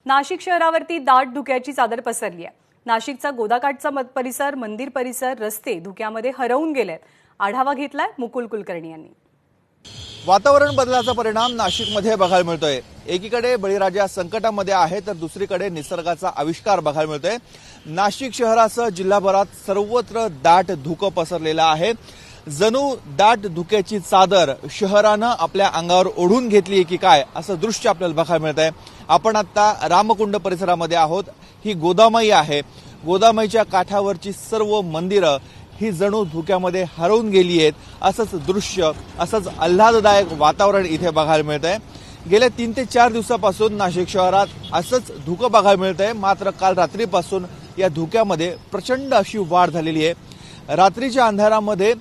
नाशिक शहरावरती दाट धुक्याची चादर पसरली आहे। नाशिकचा गोदाकाठचा परिसर, मंदिर परिसर, रस्ते धुक्यामध्ये हरवून गेलेत। आढावा घेतलाय मुकुल कुलकर्णी यांनी। वातावरण बदलाचा परिणाम नाशिकमध्ये बघायला मिळतोय। एकीकडे बळीराजा संकटामध्ये आहे तर दुसरीकडे निसर्गाचा आविष्कार बघायला मिळतोय। नाशिक शहरासह जिल्हाभरात सर्वत्र दाट धुकं पसरलेलं आहे। जणू दाट धुक्याची चादर शहरानं आपल्या अंगावर ओढून घेतली की काय असं दृश्य आपल्याला बघायला मिळतंय। आपण आता रामकुंड परिसरामध्ये आहोत। ही गोदामाई आहे। गोदामाईच्या काठावरची सर्व मंदिरं ही जणू धुक्यामध्ये हरवून गेली आहेत। असंच दृश्य, असंच आल्हाददायक वातावरण इथे बघायला मिळतंय। गेल्या 3 ते 4 दिवसापासून नाशिक शहरात असंच धुकं बघायला मिळतंय। मात्र काल रात्रीपासून या धुक्यामध्ये प्रचंड अशी वाढ झालेली आहे। रात्रीच्या अंधारामध्ये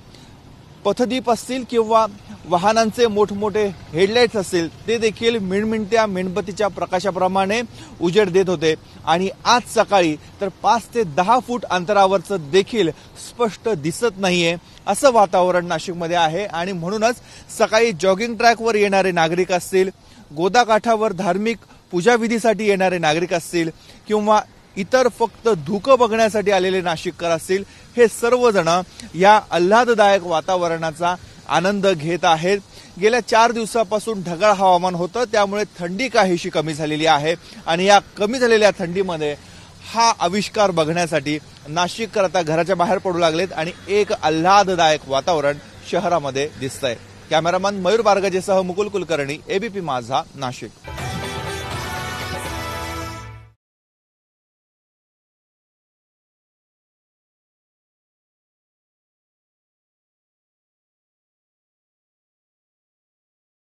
पथदीप असतील किंवा वाहनांचे मोठमोठे हेडलाईट्स असतील ते देखील मिणमिणत्या मेणबत्तीच्या प्रकाशाप्रमाणे उजेड देत होते। आणि आज सकाळी तर 5 ते 10 फूट अंतरावरचं देखील स्पष्ट दिसत नाहीये असं वातावरण नाशिकमध्ये आहे। आणि म्हणूनच सकाळी जॉगिंग ट्रॅकवर येणारे नागरिक असतील, गोदाकाठावर धार्मिक पूजाविधीसाठी येणारे नागरिक असतील किंवा इतर फक्त धुकं बघण्यासाठी आलेले नाशिककर असतील, हे सर्वजण या आल्हाददायक वातावरणाचा आनंद घेत आहेत। गेल्या 4 दिवसापासून ढगाळ हवामान होतं, त्यामुळे थंडी काहीशी कमी झालेली आहे। आणि या कमी झालेल्या थंडीमध्ये हा आविष्कार बघण्यासाठी नाशिककर आता घराच्या बाहेर पडू लागलेत आणि एक आल्हाददायक वातावरण शहरामध्ये दिसतंय। कॅमेरामन मयूर बारगजेसह मुकुल कुलकर्णी, एबीपी माझा, नाशिक।